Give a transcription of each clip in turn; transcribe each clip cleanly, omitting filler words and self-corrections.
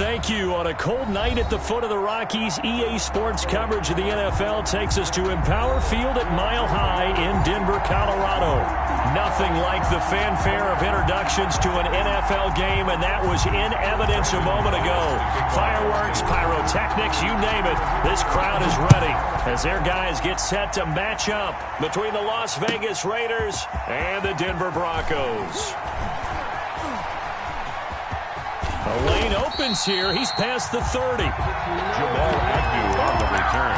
Thank you. On a cold night at the foot of the Rockies, EA Sports coverage of the NFL takes us to Empower Field at Mile High in Denver, Colorado. Nothing like the fanfare of introductions to an NFL game, and that was in evidence a moment ago. Fireworks, pyrotechnics, you name it. This crowd is ready as their guys get set to match up between the Las Vegas Raiders and the Denver Broncos. The lane opens here. He's past the 30. Jamal Agnew on the return.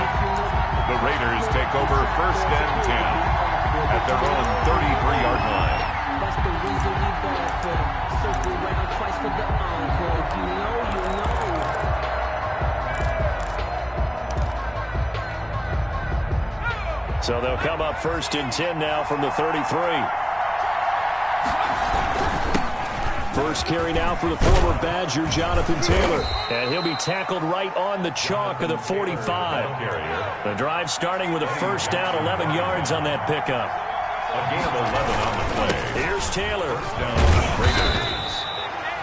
The Raiders take over 1st and 10 at their own 33-yard line. That's the reason we ball for. Circle around twice for the encore. If you know, you know. So they'll come up 1st and 10 now from the 33. First carry now for the former Badger, Jonathan Taylor. And he'll be tackled right on the chalk of the 45. The drive starting with a 1st down, 11 yards on that pickup. A gain of 11 on the play. Here's Taylor. First down to the Raiders.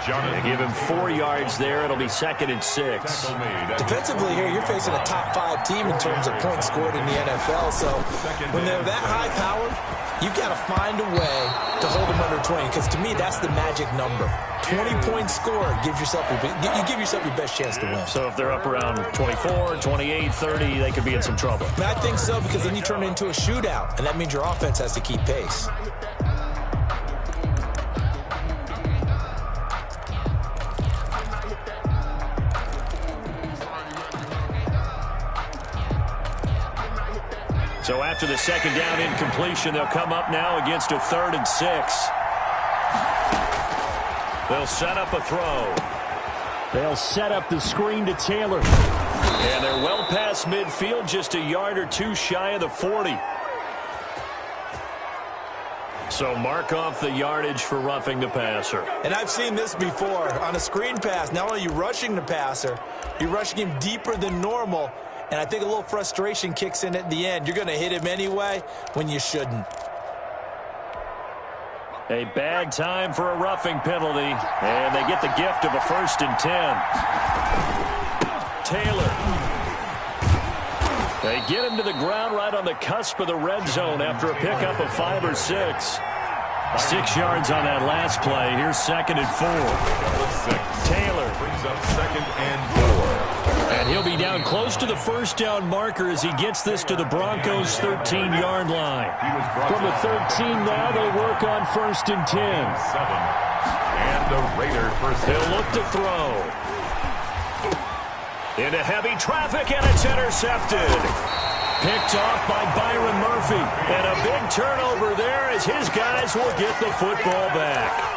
They give him 4 yards there. It'll be 2nd and 6. Defensively here, you're facing a top 5 team in terms of points scored in the NFL. So when they're that high powered, you've got to find a way to hold them under 20. Because to me, that's the magic number. 20 points scored gives yourself you give yourself your best chance to win. So if they're up around 24, 28, 30, they could be in some trouble. I think so, because then you turn it into a shootout, and that means your offense has to keep pace. So after the 2nd down incompletion, they'll come up now against a 3rd and 6. They'll set up a throw. They'll set up the screen to Taylor. And they're well past midfield, just a yard or 2 shy of the 40. So mark off the yardage for roughing the passer. And I've seen this before. On a screen pass, not only are you rushing the passer, you're rushing him deeper than normal. And I think a little frustration kicks in at the end. You're going to hit him anyway when you shouldn't. A bad time for a roughing penalty. And they get the gift of a 1st and 10. Taylor. They get him to the ground right on the cusp of the red zone after a pickup of 5 or 6. 6 yards on that last play. Here's 2nd and 4. Taylor brings up 2nd and 4. And he'll be down close to the 1st down marker as he gets this to the Broncos' 13-yard line. From the 13 now, they'll work on 1st and 10. 7. And the Raiders first. They'll look to throw. Into heavy traffic, and it's intercepted. Picked off by Byron Murphy. And a big turnover there as his guys will get the football back.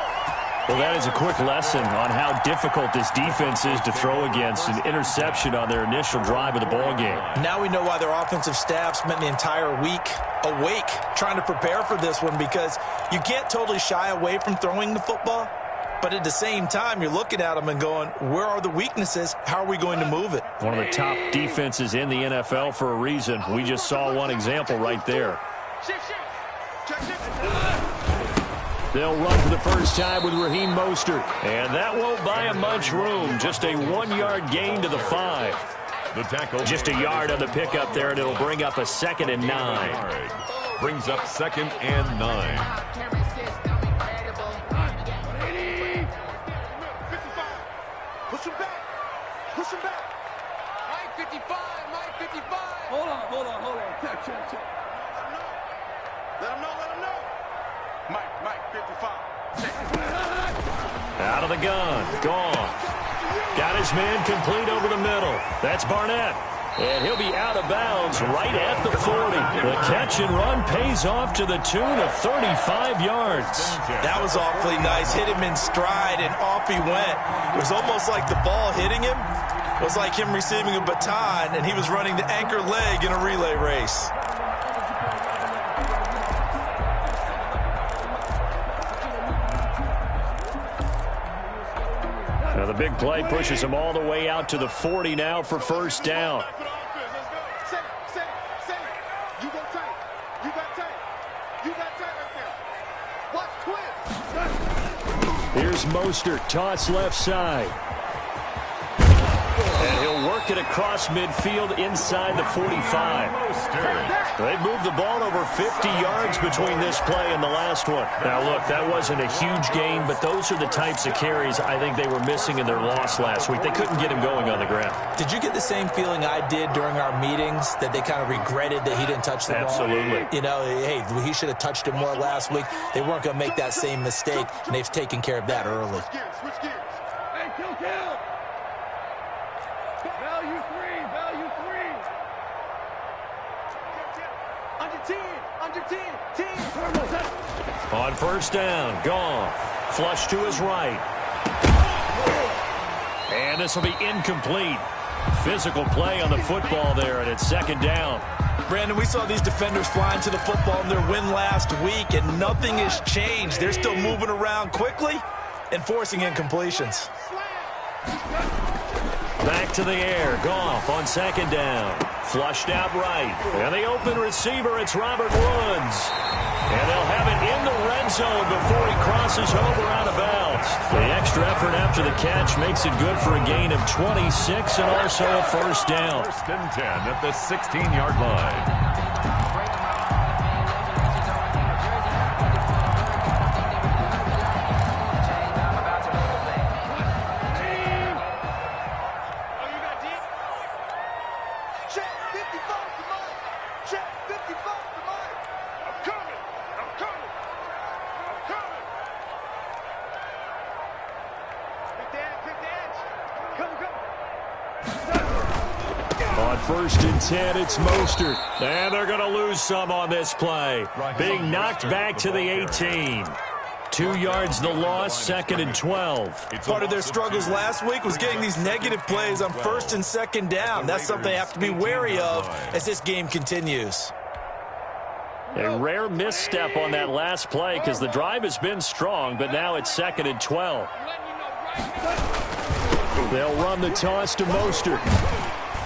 Well, that is a quick lesson on how difficult this defense is to throw against. An interception on their initial drive of the ballgame. Now we know why their offensive staff spent the entire week awake trying to prepare for this one, because you can't totally shy away from throwing the football. But at the same time, you're looking at them and going, where are the weaknesses? How are we going to move it? One of the top defenses in the NFL for a reason. We just saw one example right there. They'll run for the first time with Raheem Mostert. And that won't buy him much room. Just a 1-yard gain to the 5. The tackle. Just a yard on the pickup there, and it'll bring up a 2nd and 9. Brings up 2nd and 9. Push him back. Push him back. Mike 55. Mike 55. Hold on. Check. Let him know. Mike 55. Out of the gun. Gone. Got his man complete over the middle. That's Barnett. And he'll be out of bounds right at the 40. The catch and run pays off to the tune of 35 yards. That was awfully nice. Hit him in stride, and off he went. It was almost like the ball hitting him was like him receiving a baton, and he was running the anchor leg in a relay race. Now the big play pushes him all the way out to the 40 now for 1st down. Here's Mostert, toss left side. it across midfield inside the 45. They moved the ball over 50 yards between this play and the last one. Now, look, that wasn't a huge gain, but those are the types of carries I think they were missing in their loss last week. They couldn't get him going on the ground. Did you get the same feeling I did during our meetings, that they kind of regretted that he didn't touch the ball? Absolutely. You know, hey, he should have touched it more last week. They weren't going to make that same mistake, and they've taken care of that early. Switch gears. Hey, kill. Value three. Under 10. On first down, gone. Flush to his right. And this will be incomplete. Physical play on the football there, and it's second down. Brandon, we saw these defenders flying to the football in their win last week, and nothing has changed. They're still moving around quickly and forcing incompletions. Back to the air. Goff on second down. Flushed out right. And the open receiver, it's Robert Woods. And they'll have it in the red zone before he crosses over out of bounds. The extra effort after the catch makes it good for a gain of 26 and also a first down. First and 10 at the 16-yard line. First and 10, it's Mostert. And they're going to lose some on this play. Being knocked back to the 18. 2 yards the loss, second and 12. Part of their struggles last week was getting these negative plays on first and second down. That's something they have to be wary of as this game continues. A rare misstep on that last play because the drive has been strong, but now it's second and 12. They'll run the toss to Mostert.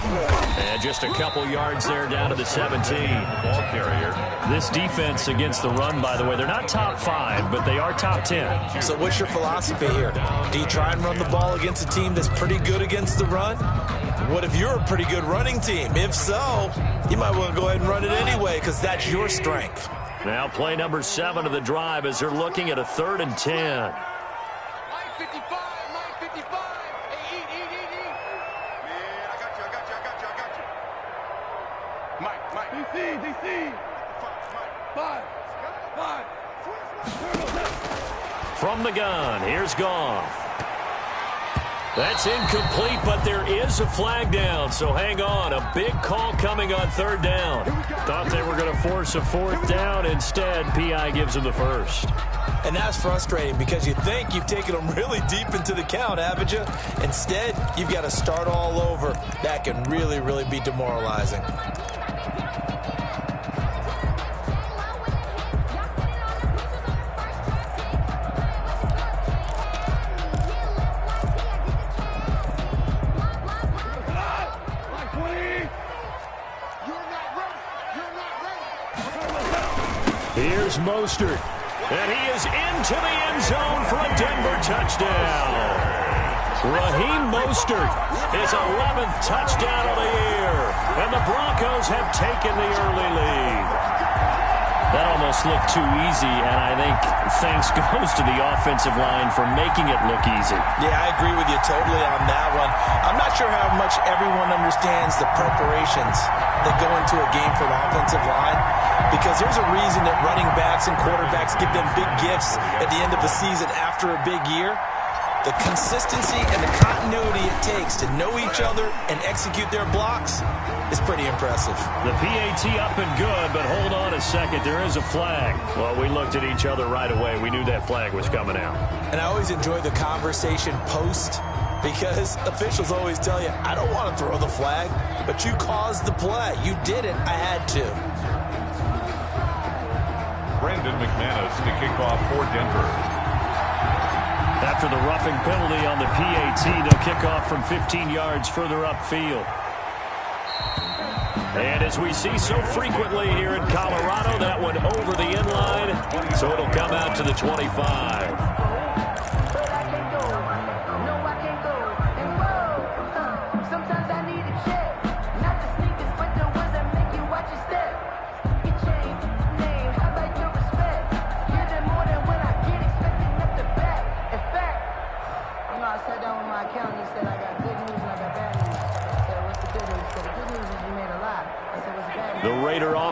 And just a couple yards there down to the 17. Ball carrier. This defense against the run, by the way, they're not top 5, but they are top 10. So what's your philosophy here? Do you try and run the ball against a team that's pretty good against the run? What if you're a pretty good running team? If so, you might want to go ahead and run it anyway because that's your strength. Now play number 7 of the drive as they're looking at a 3rd and 10. Mike 55. Hey, eat. Man, I got you. Mike. DC. 5. From the gun, here's Goff. That's incomplete, but there is a flag down, so hang on. A big call coming on 3rd down. Thought they were going to force a 4th down. Instead, P.I. gives them the first. And that's frustrating because you think you've taken them really deep into the count, haven't you? Instead, you've got to start all over. That can really, really be demoralizing. Here's Mostert. And he is into the end zone for a Denver touchdown. Raheem Mostert, his 11th touchdown of the year. And the Broncos have taken the early lead. That almost looked too easy, and I think thanks goes to the offensive line for making it look easy. Yeah, I agree with you totally on that one. I'm not sure how much everyone understands the preparations that go into a game for an offensive line, because there's a reason that running backs and quarterbacks give them big gifts at the end of the season after a big year. The consistency and the continuity it takes to know each other and execute their blocks is pretty impressive. The PAT up and good, but hold on a second. There is a flag. Well, we looked at each other right away. We knew that flag was coming out. And I always enjoy the conversation post, because officials always tell you, I don't want to throw the flag, but you caused the play. You did it. I had to. Brandon McManus to kick off for Denver. After the roughing penalty on the PAT, they'll kick off from 15 yards further upfield. And as we see so frequently here in Colorado, that one over the end line, so it'll come out to the 25.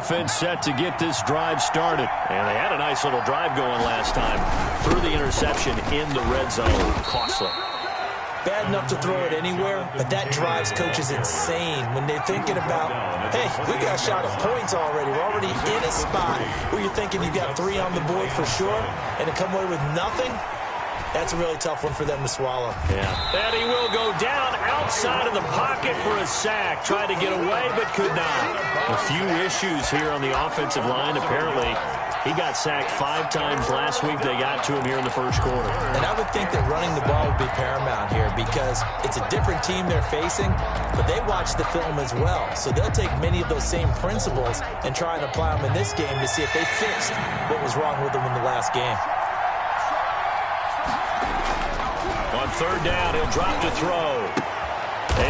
offense set to get this drive started. And they had a nice little drive going last time. Threw the interception in the red zone. Costly. Bad enough to throw it anywhere, but that drives coaches insane when they're thinking about, hey, we got a shot at points already. We're already in a spot where you're thinking you got 3 on the board for sure, and to come away with nothing, that's a really tough one for them to swallow. Yeah. And he will go down outside of the pocket for a sack. Tried to get away, but could not. A few issues here on the offensive line. Apparently, he got sacked 5 times last week. They got to him here in the first quarter. And I would think that running the ball would be paramount here because it's a different team they're facing, but they watch the film as well. So they'll take many of those same principles and try and apply them in this game to see if they fixed what was wrong with them in the last game. On third down, he'll drop to throw.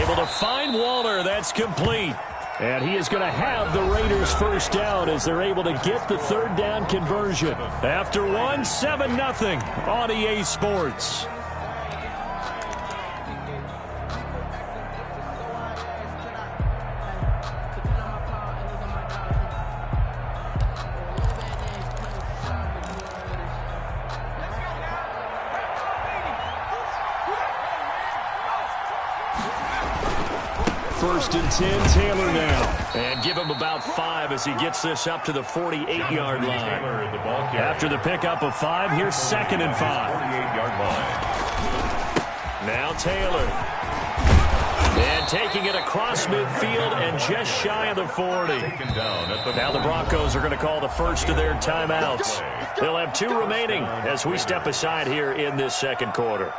Able to find Waller. That's complete. And he is going to have the Raiders first down as they're able to get the third down conversion. After 7-0 on EA Sports. First and 10, Taylor now. And give him about 5 as he gets this up to the 48-yard line. After the pickup of 5, here's 2nd and 5. 48-yard line. Now Taylor. And taking it across midfield and just shy of the 40. Now the Broncos are going to call the first of their timeouts. They'll have 2 remaining as we step aside here in this second quarter.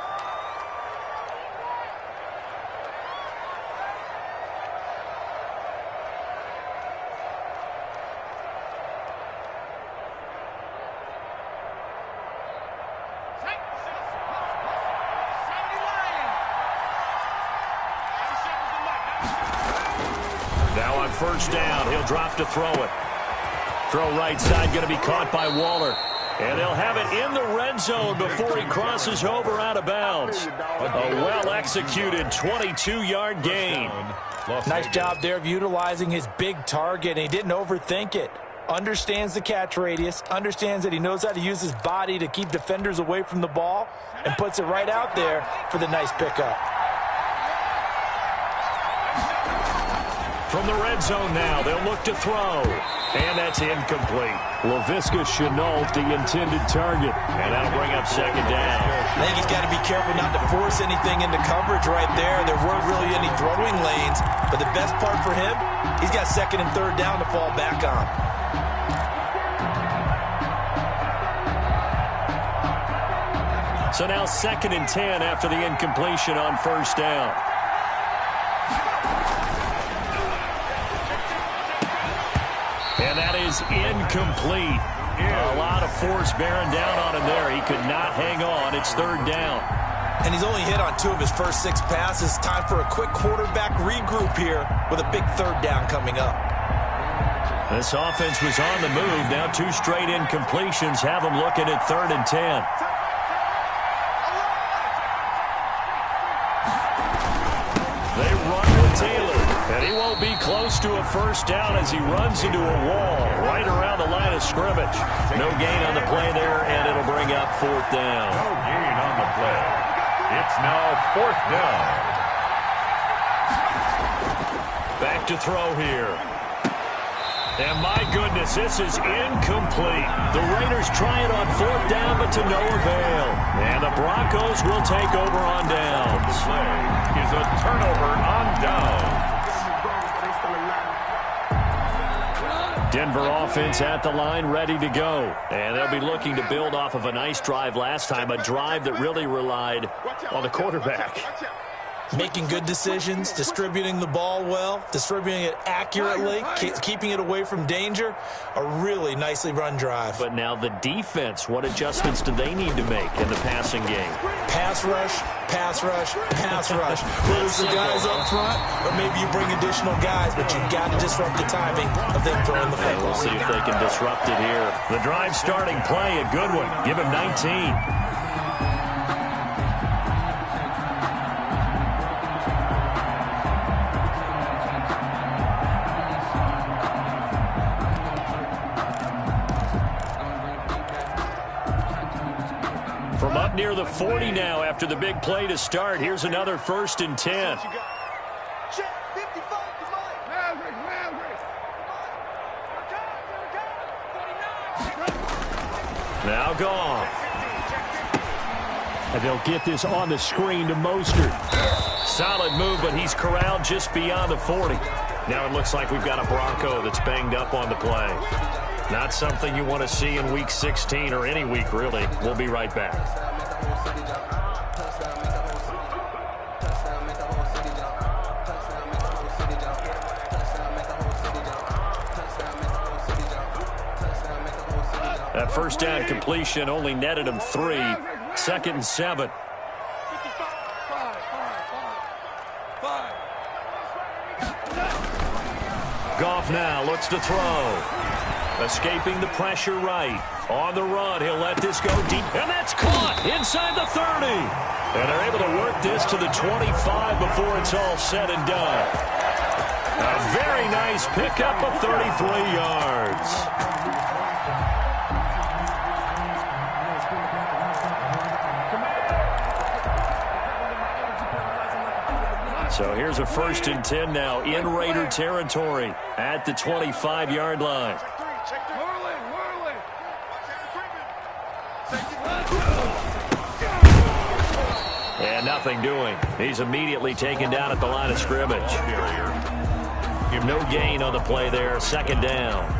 First down, he'll drop to throw it. Throw right side, going to be caught by Waller. And they'll have it in the red zone before he crosses over out of bounds. A well-executed 22-yard gain. Nice job there of utilizing his big target, and he didn't overthink it. Understands the catch radius, understands that he knows how to use his body to keep defenders away from the ball, and puts it right out there for the nice pickup. From the red zone now, they'll look to throw. And that's incomplete. Laviska Shenault, the intended target. And that'll bring up 2nd down. I think he's got to be careful not to force anything into coverage right there. There weren't really any throwing lanes. But the best part for him, he's got 2nd and 3rd down to fall back on. So now 2nd and 10 after the incompletion on first down. And that is incomplete. A lot of force bearing down on him there. He could not hang on. It's 3rd down. And he's only hit on 2 of his first 6 passes. Time for a quick quarterback regroup here with a big 3rd down coming up. This offense was on the move. Now 2 straight incompletions have them looking at 3rd and 10. They run with Taylor. And he won't be close to a first down as he runs into a wall right around the line of scrimmage. No gain on the play there, and it'll bring up 4th down. No gain on the play. It's now 4th down. Back to throw here. And my goodness, this is incomplete. The Raiders try it on 4th down, but to no avail. And the Broncos will take over on downs. The play is a turnover on downs. Denver offense at the line, ready to go. And they'll be looking to build off of a nice drive last time, a drive that really relied on the quarterback. Making good decisions, distributing the ball well, distributing it accurately, keeping it away from danger. A really nicely run drive. But now the defense, what adjustments do they need to make in the passing game? Pass rush, pass rush, pass rush. Whether it's the guys up front or maybe you bring additional guys, but you've got to disrupt the timing of them throwing the football. We'll see if they can disrupt it here. The drive starting play, a good one. Give him 19. From up near the 40 now after the big play to start. Here's another 1st and 10. Now Goff. And they'll get this on the screen to Mostert. Solid move, but he's corralled just beyond the 40. Now it looks like we've got a Bronco that's banged up on the play. Not something you want to see in Week 16 or any week, really. We'll be right back. That first down completion only netted him 3. 2nd and 7. Goff now looks to throw. Escaping the pressure right. On the run, he'll let this go deep. And that's caught inside the 30. And they're able to work this to the 25 before it's all said and done. A very nice pickup of 33 yards. So here's a 1st and 10 now in Raider territory at the 25-yard line. And nothing doing. He's immediately taken down at the line of scrimmage. No gain on the play there. 2nd down.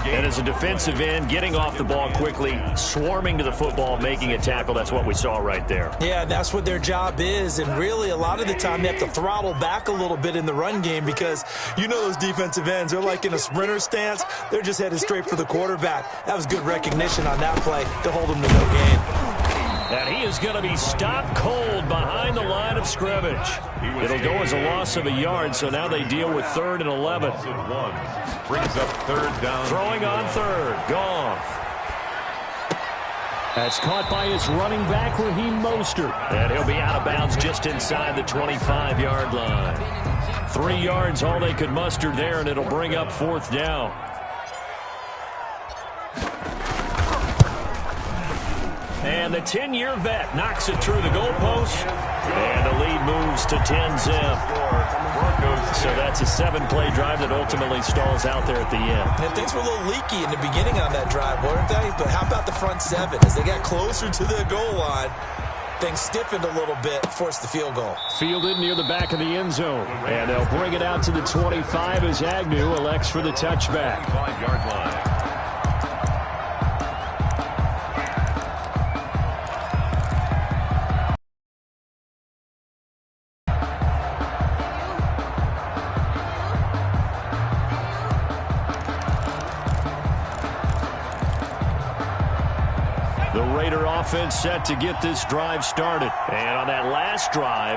And as a defensive end, getting off the ball quickly, swarming to the football, making a tackle, that's what we saw right there. Yeah, that's what their job is. And really, a lot of the time, they have to throttle back a little bit in the run game because you know those defensive ends, they're like in a sprinter stance. They're just headed straight for the quarterback. That was good recognition on that play to hold them to no gain. And he is going to be stopped cold behind the line of scrimmage. It'll go as a loss of a yard, so now they deal with 3rd and 11. Brings up 3rd down. Throwing on 3rd. Goff. That's caught by his running back, Raheem Mostert. And he'll be out of bounds just inside the 25-yard line. 3 yards, all they could muster there, and it'll bring up 4th down. And the 10-year vet knocks it through the goalpost. And the lead moves to 10-zip. So that's a 7-play drive that ultimately stalls out there at the end. And things were a little leaky in the beginning on that drive, weren't they? But how about the front 7? As they got closer to the goal line, things stiffened a little bit, forced the field goal. Fielded near the back of the end zone. And they'll bring it out to the 25 as Agnew elects for the touchback. 5-yard line. Offense set to get this drive started. And on that last drive,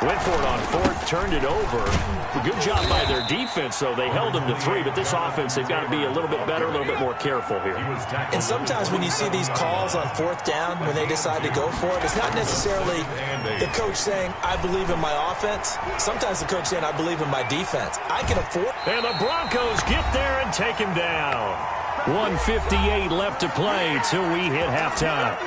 went for it on 4th, turned it over. A good job by their defense, though. They held them to 3, but this offense, they've got to be a little bit better, a little bit more careful here. And sometimes when you see these calls on 4th down, when they decide to go for it, it's not necessarily the coach saying, I believe in my offense. Sometimes the coach saying, I believe in my defense. I can afford. And the Broncos get there and take him down. 1:58 left to play till we hit halftime.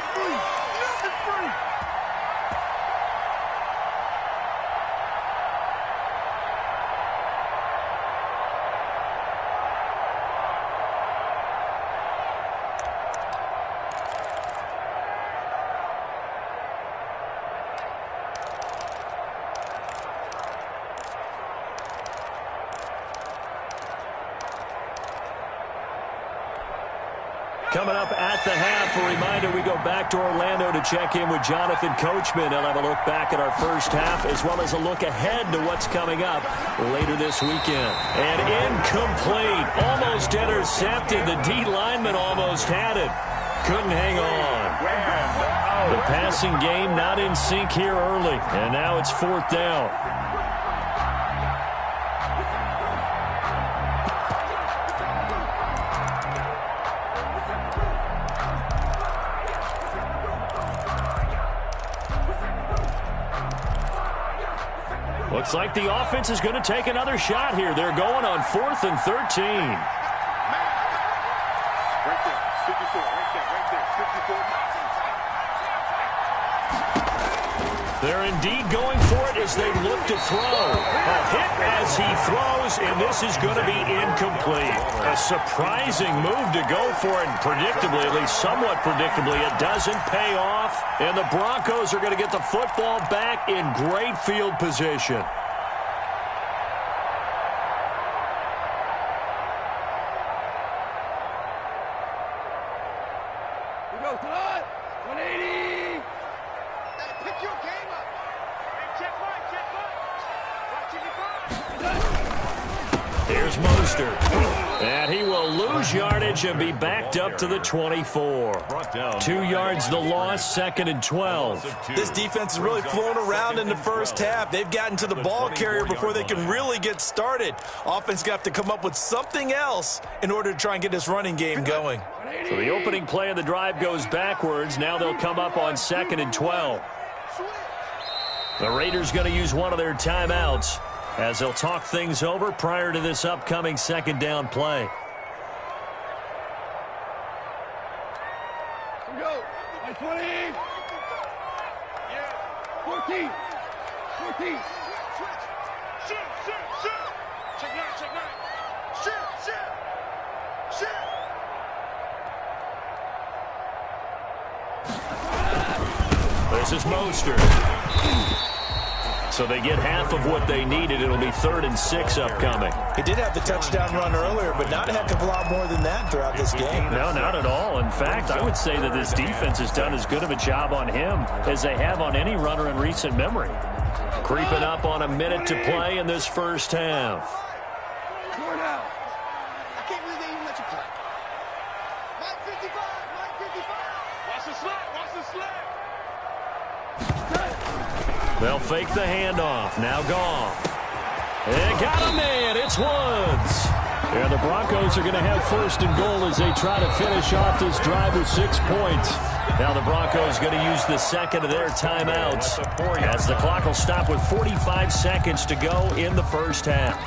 Coming up at the half, a reminder, we go back to Orlando to check in with Jonathan Coachman. He'll have a look back at our first half as well as a look ahead to what's coming up later this weekend. And incomplete, almost intercepted. The D lineman almost had it. Couldn't hang on. The passing game not in sync here early, and now it's 4th down. Looks like the offense is going to take another shot here. They're going on 4th and 13. Right there, 54, right there, 54. They're indeed going for it as they look to throw. A hit as he throws, and this is going to be incomplete. A surprising move to go for it, and predictably, at least somewhat predictably, it doesn't pay off. And the Broncos are going to get the football back in great field position. Here's Mostert. And he will lose yardage and be backed up to the 24. 2 yards the loss, 2nd and 12. This defense is really flown around in the first half. They've gotten to the ball carrier before they can really get started. Offense got to come up with something else in order to try and get this running game going. So the opening play of the drive goes backwards. Now they'll come up on 2nd and 12. The Raiders going to use one of their timeouts as they'll talk things over prior to this upcoming 2nd down play. Here we go. 20. Yeah. 14. 14. Switch. Shoot. Check 9. Shoot. This is Mostert. So they get half of what they needed. It'll be 3rd and 6 upcoming. He did have the touchdown run earlier, but not a heck of a lot more than that throughout this game. No, not at all. In fact, I would say that this defense has done as good of a job on him as they have on any runner in recent memory. Creeping up on a minute to play in this first half. Score now. I can't believe they even let you play. Mike 55. Watch the slap. They'll fake the handoff. Now Goff. They got a man. It's Woods. And the Broncos are going to have 1st and goal as they try to finish off this drive with 6 points. Now the Broncos going to use the 2nd of their timeouts as the clock will stop with 45 seconds to go in the first half.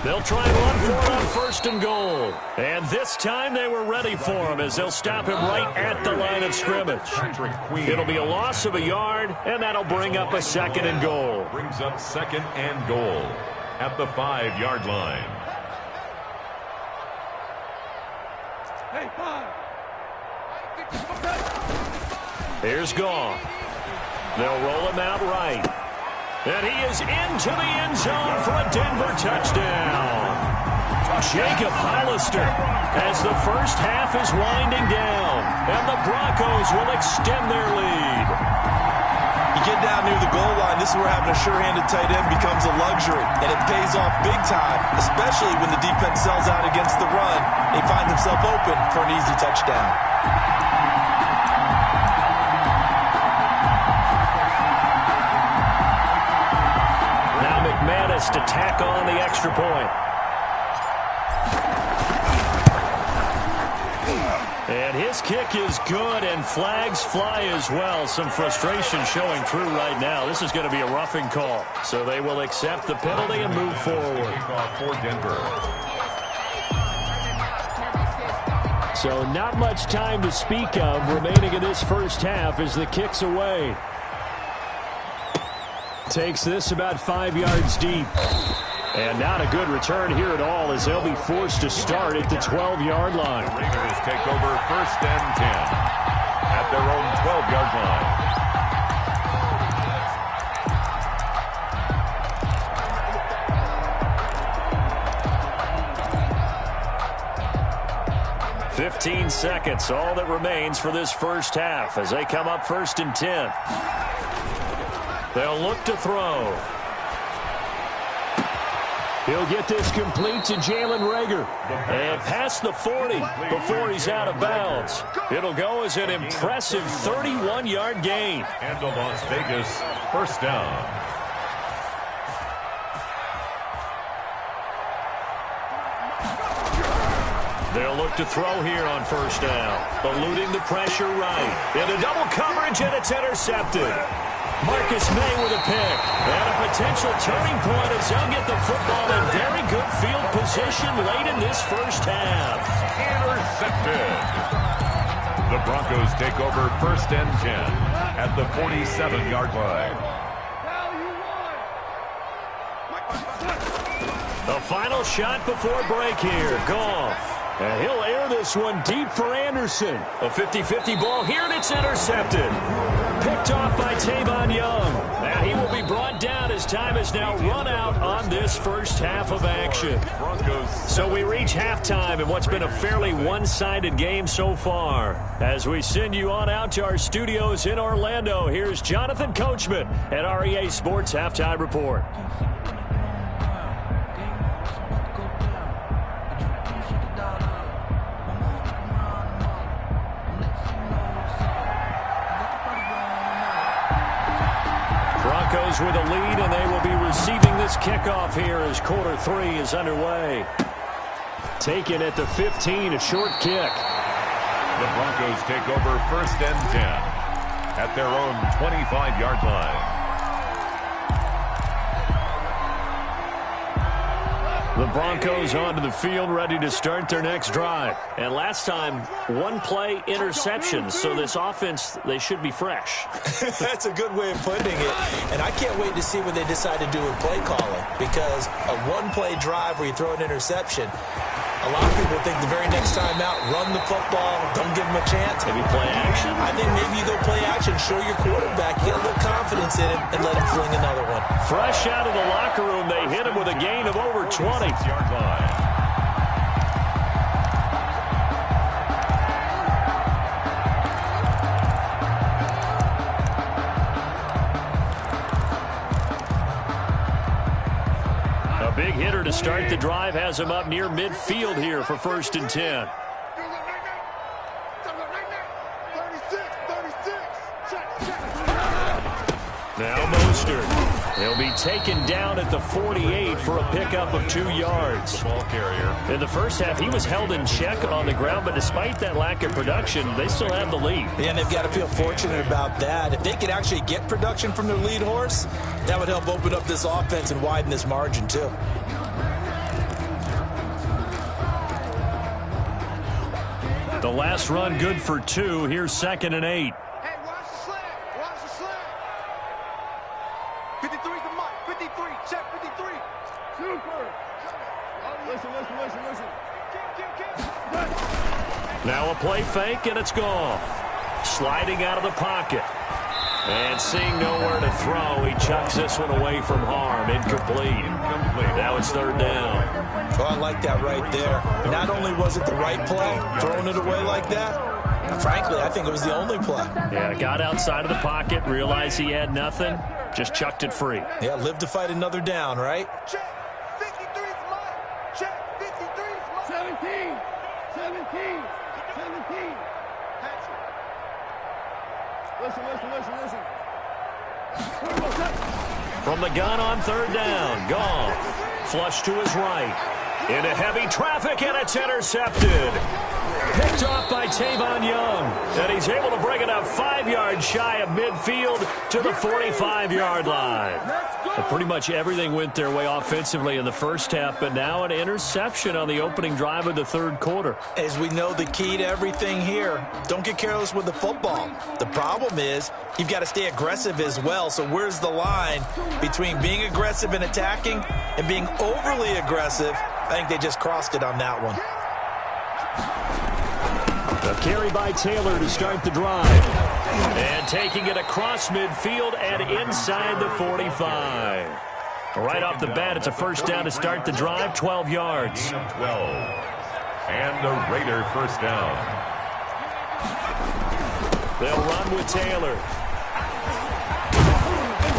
They'll try and run for it on 1st and goal. And this time they were ready for him as they'll stop him right at the line of scrimmage. It'll be a loss of a yard, and that'll bring up a 2nd and goal. Brings up 2nd and goal at the 5-yard line. Hey, 5. Here's Goff. They'll roll him out right. And he is into the end zone for a Denver touchdown. Jacob Hollister as the first half is winding down. And the Broncos will extend their lead. You get down near the goal line, this is where having a sure-handed tight end becomes a luxury. And it pays off big time, especially when the defense sells out against the run. He finds himself open for an easy touchdown. McManus to tack on the extra point. And his kick is good, and flags fly as well. Some frustration showing through right now. This is going to be a roughing call. So they will accept the penalty and move forward. For Denver. So not much time to speak of remaining in this first half as the kick's away. Takes this about 5 yards deep. And not a good return here at all as they'll be forced to start at the 12-yard line. The Raiders take over 1st and 10 at their own 12-yard line. 15 seconds, all that remains for this first half as they come up 1st and 10. They'll look to throw. He'll get this complete to Jalen Reagor. And past the 40 before he's out of bounds. It'll go as an impressive 31-yard gain. And the Las Vegas 1st down. They'll look to throw here on 1st down. Eluding the pressure right. Into double coverage, and it's intercepted. Marcus May with a pick. And a potential turning point as they'll get the football in very good field position late in this first half. Intercepted. The Broncos take over 1st and 10 at the 47-yard line. The final shot before break here. Goff. And he'll air this one deep for Anderson. A 50-50 ball here, and it's intercepted. Picked off by Tavon Young. And he will be brought down as time has now run out on this first half of action. So we reach halftime in what's been a fairly one-sided game so far. As we send you on out to our studios in Orlando, here's Jonathan Coachman at our EA Sports Halftime Report. Broncos with a lead, and they will be receiving this kickoff here as quarter 3 is underway. Taken at the 15, a short kick. The Broncos take over 1st and 10 at their own 25-yard line. The Broncos onto the field, ready to start their next drive. And last time, one-play interceptions, so this offense, they should be fresh. That's a good way of putting it. And I can't wait to see what they decide to do with play calling, because a one-play drive where you throw an interception, a lot of people think the very next time out, run the football, don't give them a chance. Maybe play action. I think maybe you go play action, show your quarterback, get a little confidence in it, and let him fling another one. Fresh out of the locker room, they hit him with a gain of over 20. Yard line. A big hitter to start the drive has him up near midfield here for 1st and 10. Now Mostert. He'll be taken down at the 48 for a pickup of 2 yards. The ball carrier. In the first half, he was held in check on the ground, but despite that lack of production, they still have the lead. Yeah, and they've got to feel fortunate about that. If they could actually get production from their lead horse, that would help open up this offense and widen this margin, too. The last run good for 2. Here's 2nd and 8. Hey, watch the slant. Watch the slant. 53's the mark. 53. Check 53. Super. Listen. Now a play fake, and it's gone. Sliding out of the pocket. And seeing nowhere to throw, he chucks this one away from harm. Incomplete. Now it's 3rd down. Oh, I like that right there. Not only was it the right play, throwing it away like that, frankly, I think it was the only play. Yeah, got outside of the pocket, realized he had nothing, just chucked it free. Yeah, live to fight another down, right? Check. 53's mine. Check. 53's mine. 17. Patrick. Listen. From the gun on 3rd down, Goff. Flush to his right. Into heavy traffic, and it's intercepted. Picked off by Tavon Young. And he's able to bring it up 5 yards shy of midfield to the 45-yard line. And pretty much everything went their way offensively in the first half, but now an interception on the opening drive of the 3rd quarter. As we know, the key to everything here, don't get careless with the football. The problem is you've got to stay aggressive as well. So where's the line between being aggressive and attacking and being overly aggressive? I think they just crossed it on that one. A carry by Taylor to start the drive. And taking it across midfield and inside the 45. Right off the bat, it's a 1st down to start the drive, 12 yards. 12. And a Raider 1st down. They'll run with Taylor.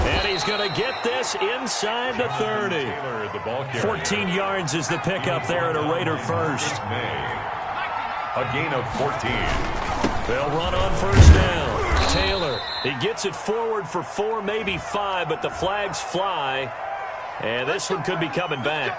And he's going to get this inside the 30. 14 yards is the pickup there at a Raider 1st. A gain of 14. They'll run on 1st down. Taylor, he gets it forward for 4, maybe 5, but the flags fly. And this one could be coming back.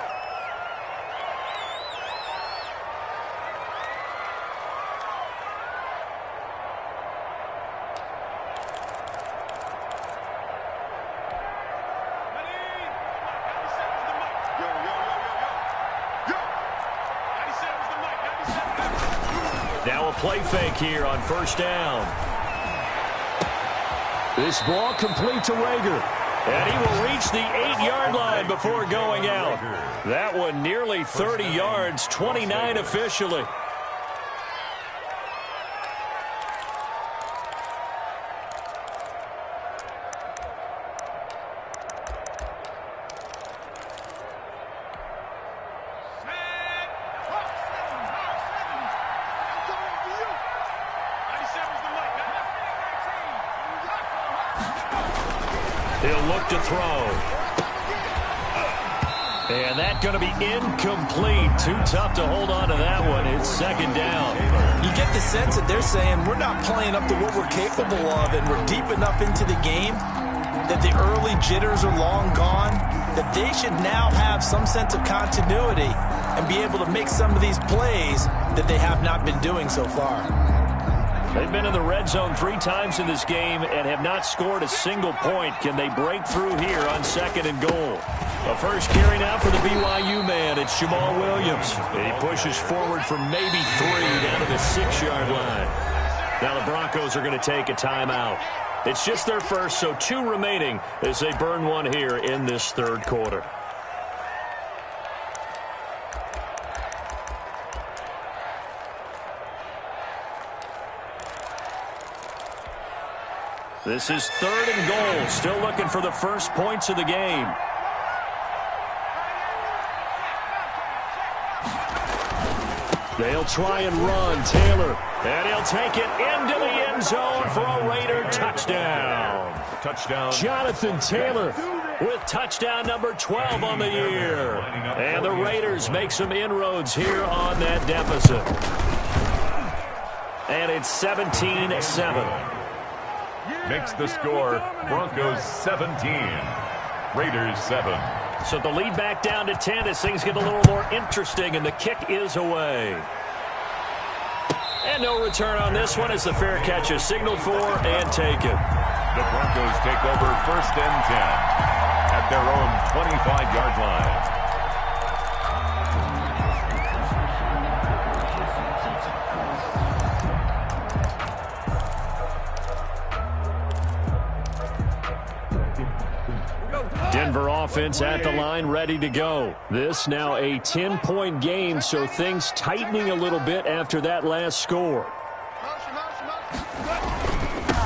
play fake here on first down. This ball complete to Rager. And he will reach the 8-yard line before going out. That one nearly 30 yards, 29 officially. He'll look to throw. And that's going to be incomplete. Too tough to hold on to that one. It's second down. You get the sense that they're saying we're not playing up to what we're capable of, and we're deep enough into the game that the early jitters are long gone, that they should now have some sense of continuity and be able to make some of these plays that they have not been doing so far. They've been in the red zone 3 times in this game and have not scored a single point. Can they break through here on second and goal? A first carry now for the BYU man. It's Jamal Williams. And he pushes forward for maybe 3 down to the 6-yard line. Now the Broncos are going to take a timeout. It's just their first, so 2 remaining as they burn one here in this third quarter. This is third and goal. Still looking for the first points of the game. They'll try and run. Taylor. And he'll take it into the end zone for a Raider touchdown. Touchdown. Jonathan Taylor with touchdown number 12 on the year. And the Raiders make some inroads here on that deficit. And it's 17-7. Makes the score Broncos 17, Raiders 7. So the lead back down to 10 as things get a little more interesting, and the kick is away. And no return on this one as the fair catch is signaled for and taken. The Broncos take over first and 10 at their own 25-yard line. Denver offense at the line, ready to go. This now a 10-point game, so things tightening a little bit after that last score.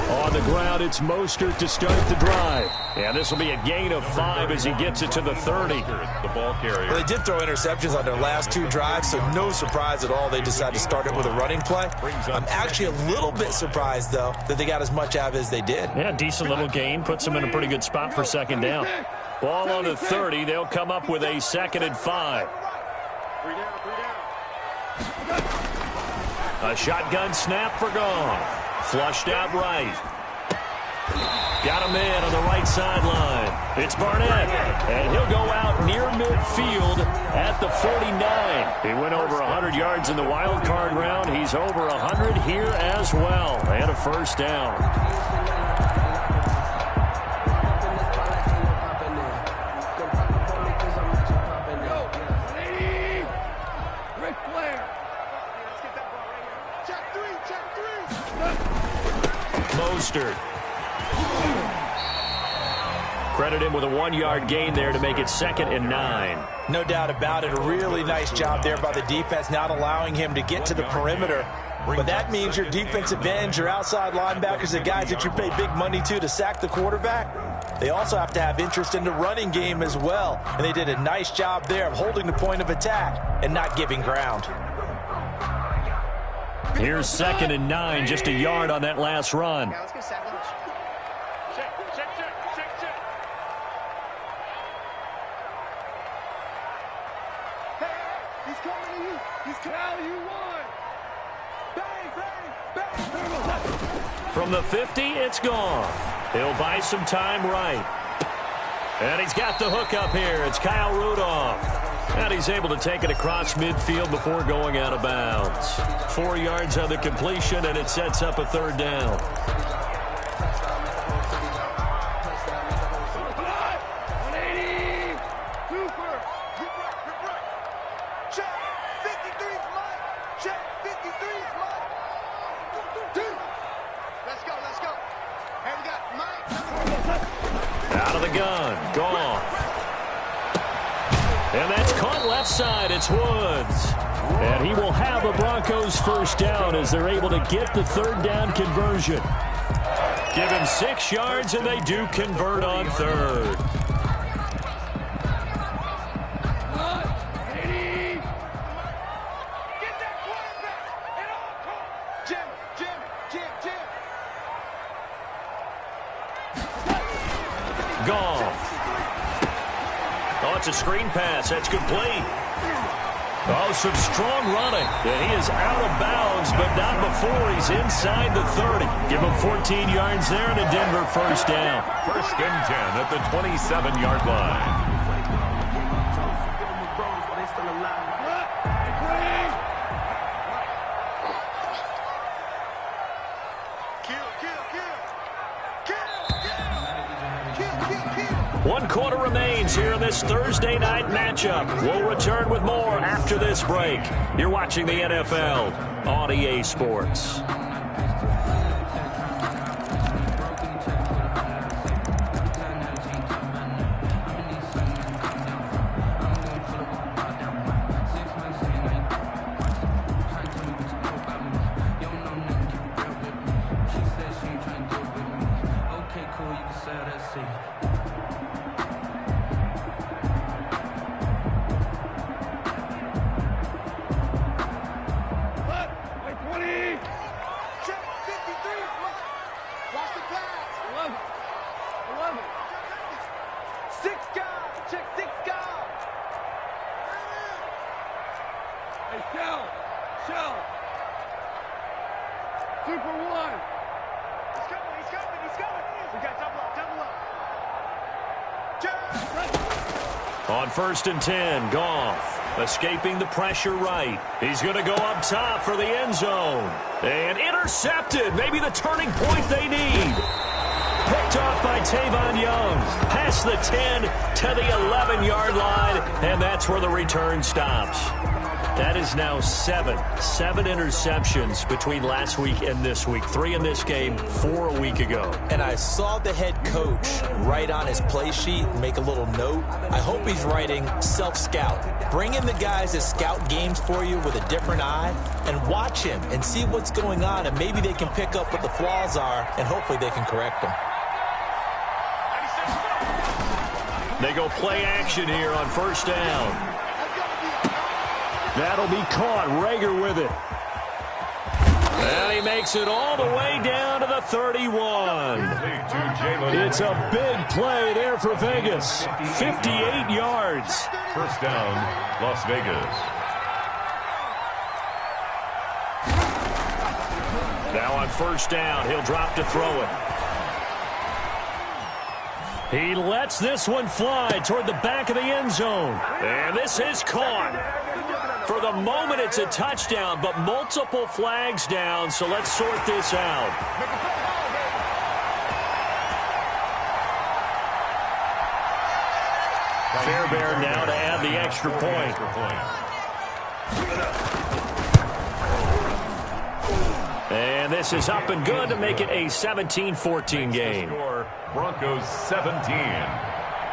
On the ground, it's Mostert to start the drive. And this will be a gain of 5 as he gets it to the 30. The ball carrier. Well, they did throw interceptions on their last 2 drives, so no surprise at all they decided to start it with a running play. I'm actually a little bit surprised, though, that they got as much out of it as they did. Yeah, decent little gain. Puts them in a pretty good spot for second down. Ball on the 30. They'll come up with a 2nd and 5. A shotgun snap for Goff. Flushed out right. Got him in on the right sideline. It's Barnett, and he'll go out near midfield at the 49. He went over 100 yards in the wild card round. He's over 100 here as well, and a first down. Mostert. Credit him with a 1-yard gain there to make it 2nd and 9. No doubt about it. A really nice job there by the defense, not allowing him to get to the perimeter. But that means your defensive ends, your outside linebackers, the guys that you pay big money to sack the quarterback, they also have to have interest in the running game as well. And they did a nice job there of holding the point of attack and not giving ground. Here's 2nd and 9, just a yard on that last run. Let's get sack lunch. Check. Hey, he's coming to you. He's coming to you. Bang. From the 50, it's Goff. He'll buy some time right. And he's got the hook up here. It's Kyle Rudolph. And he's able to take it across midfield before going out of bounds. 4 yards on the completion, and it sets up a 3rd down. Out of the gun. Goff. And that's caught left side. It's Woods. And he will have a Broncos first down as they're able to get the third down conversion. Give him 6 yards, and they do convert on third. Goff. Oh, it's a screen pass. That's complete. Oh, some strong running. And he is out of bounds, but not before he's inside the 30. Give him 14 yards there and a Denver first down. First and 10 at the 27-yard line. One quarter remains here in this Thursday night matchup. We'll return with more after this break. You're watching the NFL on EA Sports. On first and 10, Goff escaping the pressure right. He's going to go up top for the end zone. And intercepted. Maybe the turning point they need. Picked off by Tavon Young. Past the 10 to the 11-yard line. And that's where the return stops. That is now 7 interceptions between last week and this week. 3 in this game, 4 a week ago. And I saw the head coach write on his play sheet, make a little note. I hope he's writing self-scout. Bring in the guys that scout games for you with a different eye and watch him and see what's going on, and maybe they can pick up what the flaws are, and hopefully they can correct them. They go play action here on first down. That'll be caught. Rager with it. And he makes it all the way down to the 31. It's a big play there for Vegas. 58 yards. First down, Las Vegas. Now on first down, he'll drop to throw it. He lets this one fly toward the back of the end zone. And this is caught. For the moment, it's a touchdown, but multiple flags down, so let's sort this out. Fairbairn now to add the extra point. And this is up and good to make it a 17-14 game. Broncos 17,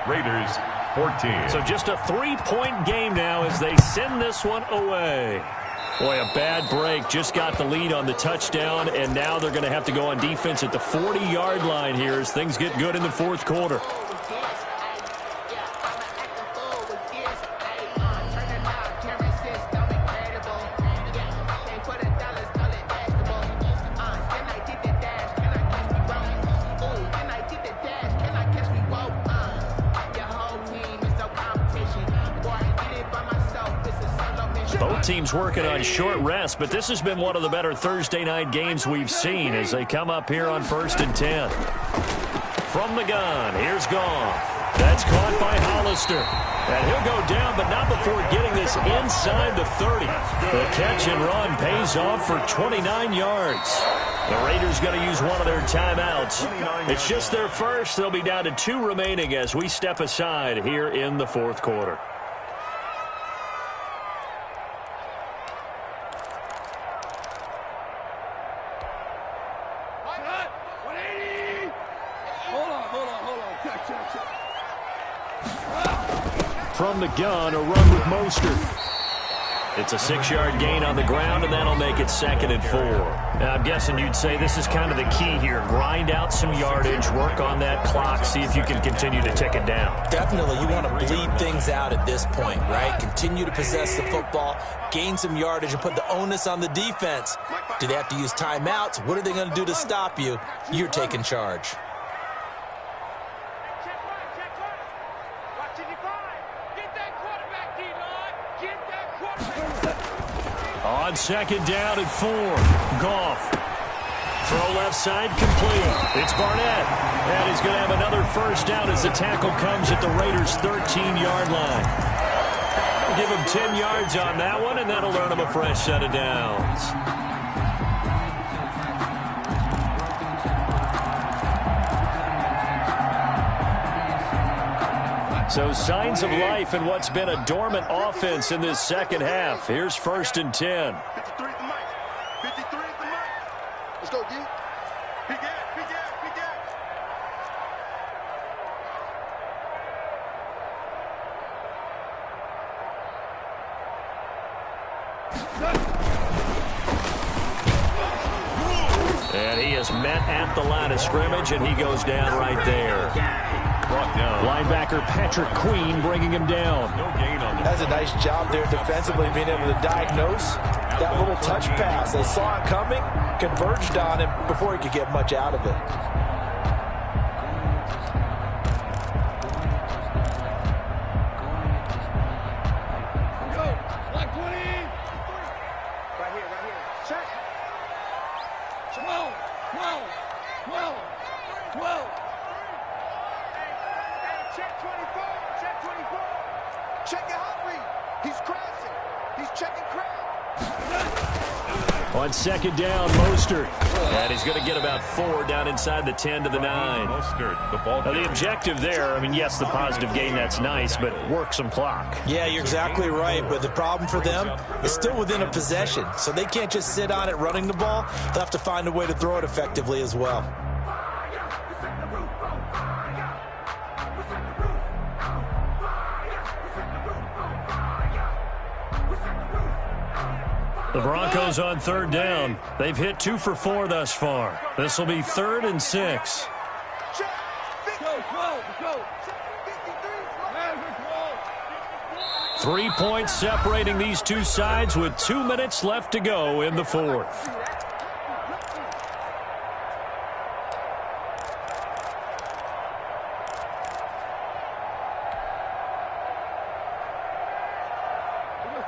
Raiders 14. So just a 3-point game now as they send this one away. Boy, a bad break. Just got the lead on the touchdown, and now they're going to have to go on defense at the 40-yard line here as things get good in the fourth quarter. Teams working on short rest, but this has been one of the better Thursday night games we've seen as they come up here on first and 10. From the gun, here's Goff. That's caught by Hollister. And he'll go down, but not before getting this inside the 30. The catch and run pays off for 29 yards. The Raiders going to use one of their timeouts. It's just their first. They'll be down to 2 remaining as we step aside here in the fourth quarter. Hold on. Check. from the gun, a run with Mostert. It's a 6-yard gain on the ground, and that'll make it 2nd and 4. Now, I'm guessing you'd say this is kind of the key here. Grind out some yardage, work on that clock, see if you can continue to tick it down. Definitely. You want to bleed things out at this point, right? Continue to possess the football, gain some yardage, and put the onus on the defense. Do they have to use timeouts? What are they going to do to stop you? You're taking charge. On 2nd down and 4, Goff. Throw left side, complete. It's Barnett. And he's going to have another first down as the tackle comes at the Raiders' 13-yard line. Give him 10 yards on that one, and that'll earn him a fresh set of downs. So signs of life in what's been a dormant offense in this second half. Here's 1st and 10. 53 at the mic. 53 at the mic. Let's go, D. Big gap, big gap, big gap. And he is met at the line of scrimmage, and he goes down right there. Brought down. Linebacker Patrick Queen bringing him down. No gain on the That's a nice job there defensively, being able to diagnose that little touch pass. They saw it coming, converged on him before he could get much out of it. Black 20. Right here, right here. Check. 12, 12, 12, 12. Hey, check 24, check 24. Check it out, read. He's crashing. He's checking crash. On 2nd down, Mostert. And he's going to get about 4 down inside the 10 to the 9. Mostert, the ball. Now, the objective there, I mean, yes, the positive gain, that's nice, but work some clock. Yeah, you're exactly right, but the problem for them is still within a possession, so they can't just sit on it running the ball. They'll have to find a way to throw it effectively as well. The Broncos on 3rd down. They've hit 2 for 4 thus far. This will be 3rd and 6. Check. Go, go. 3 points separating these two sides with 2 minutes left to go in the 4th.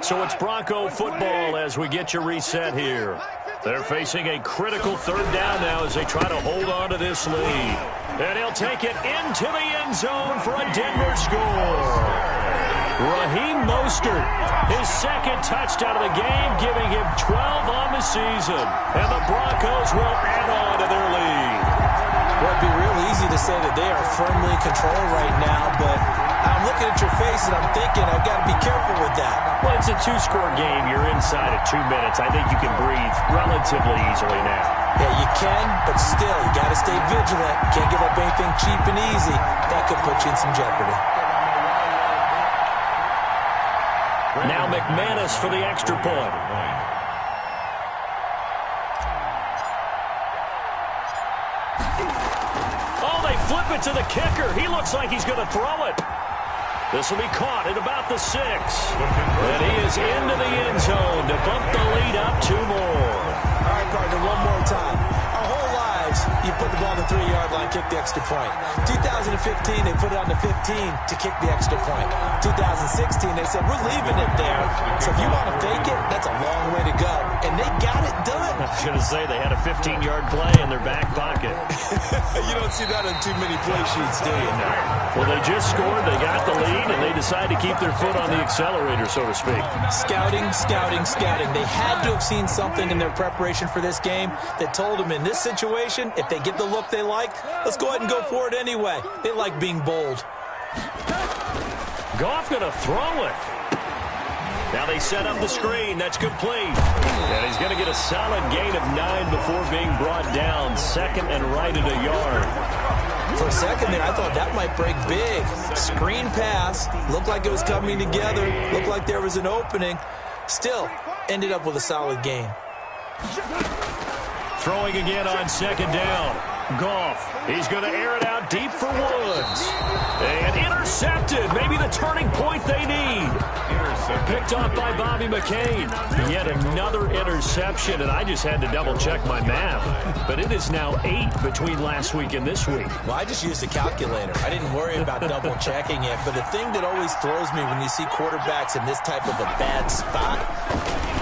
So it's Bronco football as we get you reset here. They're facing a critical 3rd down now as they try to hold on to this lead. And he'll take it into the end zone for a Denver score. Raheem Mostert, his 2nd touchdown of the game, giving him 12 on the season. And the Broncos will add on to their lead. Well, it'd be real easy to say that they are firmly in control right now, but I'm looking at your face and I'm thinking I've got to be careful with that. Well, it's a 2-score game. You're inside at 2 minutes. I think you can breathe relatively easily now. Yeah, you can, but still, you got to stay vigilant. Can't give up anything cheap and easy. That could put you in some jeopardy. Now McManus for the extra point. Oh, they flip it to the kicker. He looks like he's going to throw it. This will be caught at about the 6. And he is into the end zone to bump the lead up 2 more. All right, partner, one more time. Our whole lives, you put the ball on the 3-yard line, kick the extra point. 2015, they put it on the 15 to kick the extra point. 2016, they said, we're leaving it there. So if you want to fake it, that's a long way to go. And they got it done. I was going to say they had a 15-yard play in their back pocket. You don't see that on too many play sheets, do you? Well, they just scored, they got the lead, and they decide to keep their foot on the accelerator, so to speak. Scouting, scouting, scouting. They had to have seen something in their preparation for this game that told them in this situation, if they get the look they like, let's go ahead and go for it anyway. They like being bold. Goff going to throw it. Now they set up the screen. That's complete. And he's going to get a solid gain of 9 before being brought down. 2nd and right at a yard. For a second there, I thought that might break big. Screen pass, looked like it was coming together, looked like there was an opening. Still, ended up with a solid game. Throwing again on second down. Goff, he's going to air it out deep for Woods. And intercepted, maybe the turning point they need. Picked off by Bobby McCain. Yet another interception, and I just had to double-check my math. But it is now 8 between last week and this week. Well, I just used a calculator. I didn't worry about double-checking it. But the thing that always throws me when you see quarterbacks in this type of a bad spot,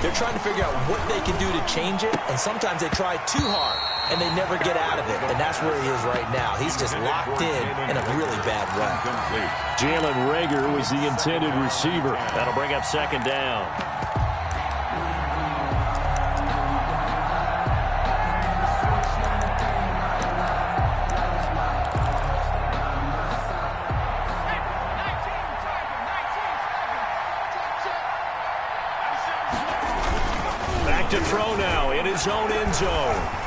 they're trying to figure out what they can do to change it, and sometimes they try too hard, and they never get out of it. And that's where he is right now. He's just locked in a really bad way. Jalen Reagor was the intended receiver. That'll bring up second down. Back to throw now in his own end zone.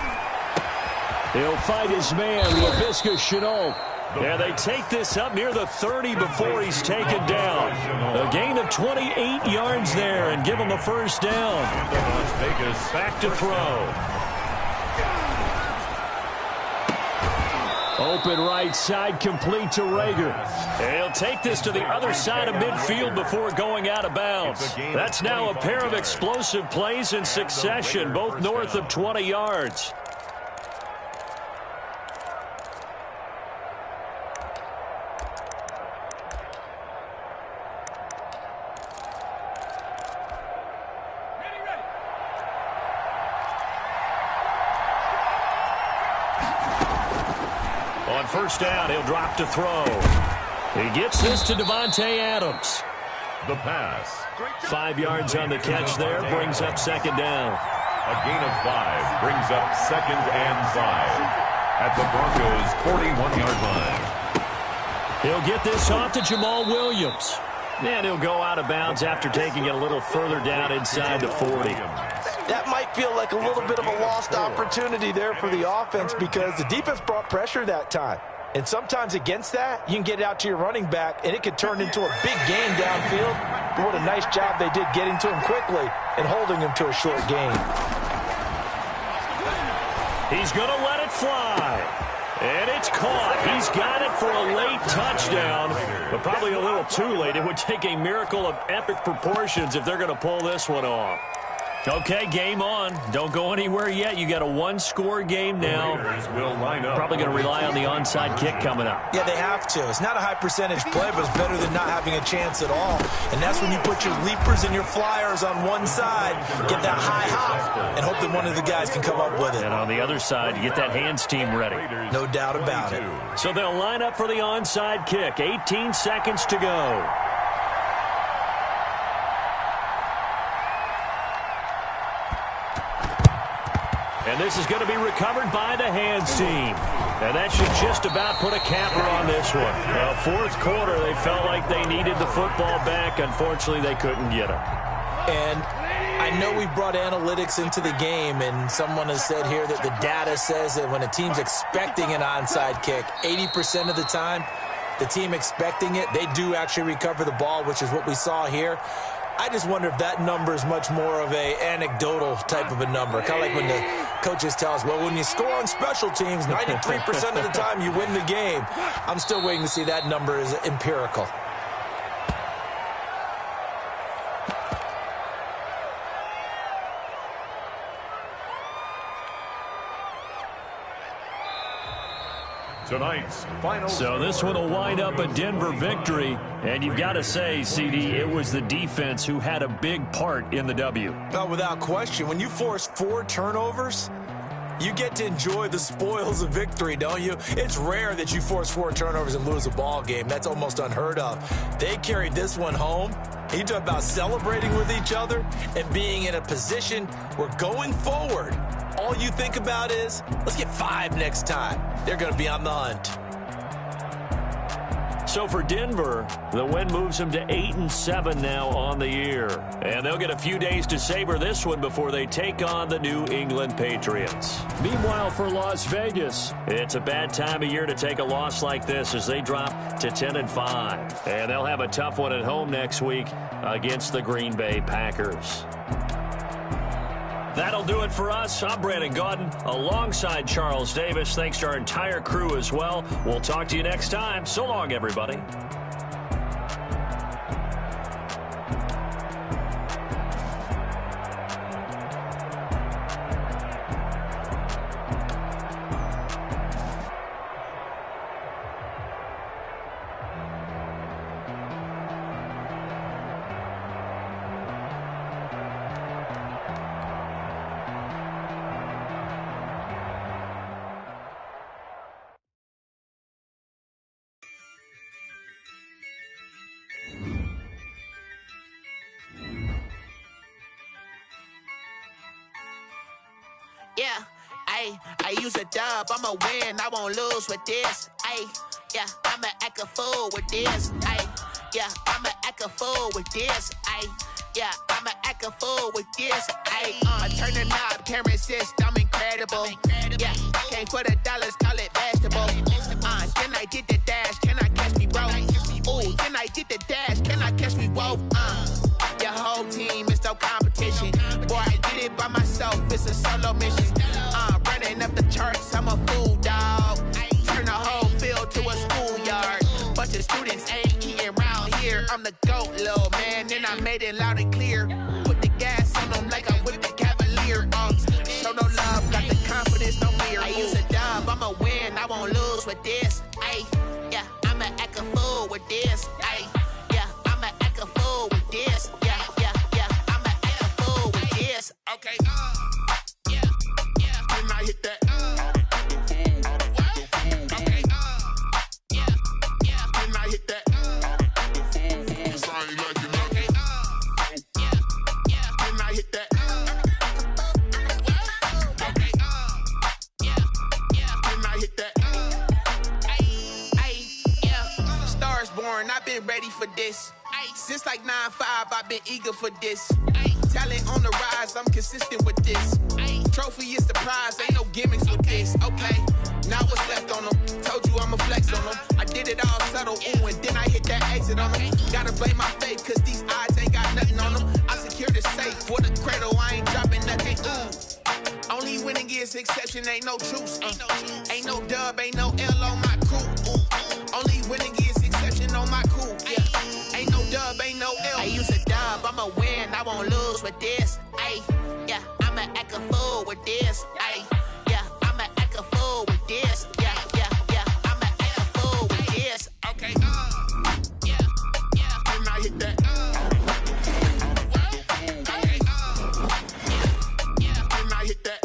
He'll fight his man, LaVisca Chenault. Yeah, they take this up near the 30 before he's taken down. A gain of 28 yards there and give him a first down. Back to throw. Open right side, complete to Reagor. He'll take this to the other side of midfield before going out of bounds. That's now a pair of explosive plays in succession, both north of 20 yards. On first down, he'll drop to throw. He gets this to Devontae Adams. The pass. 5 yards on the catch there, brings up second down. A gain of 5 brings up second and 5 at the Broncos' 41-yard line. He'll get this off to Jamal Williams. And he'll go out of bounds after taking it a little further down inside the 40. That might feel like a little bit of a lost opportunity there for the offense because the defense brought pressure that time. And sometimes against that, you can get it out to your running back, and it could turn into a big gain downfield. But what a nice job they did getting to him quickly and holding him to a short gain. He's going to let it fly. And it's caught. He's got it for a late touchdown, but probably a little too late. It would take a miracle of epic proportions if they're going to pull this one off. Okay, game on. Don't go anywhere yet. You got a one-score game now. Probably going to rely on the onside kick coming up. Yeah, they have to. It's not a high-percentage play, but it's better than not having a chance at all. And that's when you put your leapers and your flyers on one side, get that high hop, and hope that one of the guys can come up with it. And on the other side, you get that hands team ready. No doubt about it. So they'll line up for the onside kick. 18 seconds to go. And this is going to be recovered by the hands team. And that should just about put a capper on this one. Fourth quarter, they felt like they needed the football back. Unfortunately, they couldn't get it. And I know we brought analytics into the game, and someone has said here that the data says that when a team's expecting an onside kick, 80% of the time, the team expecting it, they do actually recover the ball, which is what we saw here. I just wonder if that number is much more of a anecdotal type of a number. Kind of like when the coaches tell us, well, when you score on special teams, 93% of the time you win the game. I'm still waiting to see that number is empirical. Tonight's final. So this one will wind up a Denver victory. And you've got to say, CD, it was the defense who had a big part in the W. Oh, without question. When you force 4 turnovers, you get to enjoy the spoils of victory, don't you? It's rare that you force 4 turnovers and lose a ball game. That's almost unheard of. They carried this one home. You talk about celebrating with each other and being in a position where going forward, all you think about is, let's get 5 next time. They're going to be on the hunt. So for Denver, the win moves them to 8-7 now on the year. And they'll get a few days to savor this one before they take on the New England Patriots. Meanwhile, for Las Vegas, it's a bad time of year to take a loss like this as they drop to 10-5. And they'll have a tough one at home next week against the Green Bay Packers. That'll do it for us. I'm Brandon Gaudin alongside Charles Davis. Thanks to our entire crew as well. We'll talk to you next time. So long, everybody. Yeah, I use a dub, I'ma win, I won't lose with this. Yeah, I'ma act a fool with this. Yeah, I'ma act a fool with this. Yeah, I'ma act a fool with this. I turn the knob, camera assist, I'm incredible. Yeah, came for the dollars, call it vegetable. Then I did the dash, can I catch me, bro? Ooh, then I did the dash, can I catch me, whoa? Your whole team is no competition. Boy, I did it by myself, it's a solo mission. Running up the charts, I'm a fool, dog. Turn the whole field to a schoolyard. Bunch of students ain't eating round here. I'm the GOAT, little man, and I made it loud and clear. Put the gas on them like I'm with the Cavalier. Show no love, got the confidence, no fear. I use a dub, I'ma win, I won't lose with this. Yeah, I'ma act a fool with this. Yeah, I'ma act a fool with this. Yeah, I'ma act a fool with this. Okay, yeah, when I hit that. Okay, yeah, when I hit that. When I hit that. Okay, when I hit that. Yeah, stars born, I've been ready for this. Since like 9-5, I've been eager for this. Talent on the rise, I'm consistent with this. Trophy is the prize, ain't no gimmicks with this. Okay, now what's left on them? Told you I'ma flex on them. I did it all subtle, ooh, and then I hit that exit on them. Gotta blame my faith, cause these odds ain't got nothing on them. I secure the safe for the cradle, I ain't dropping nothing. Only winning is exception, ain't no truce. Ain't no dub, ain't no L on my crew. Only winning is exception on my crew. Yeah, ain't no dub, ain't no L. I use a dub, I'ma win, I won't lose with this. Yeah, I'ma act a fool with this. Yeah, I'ma act a fool with this. Yeah, I'ma act a fool with this. Okay, yeah, when I hit that. Okay, yeah, when I hit that.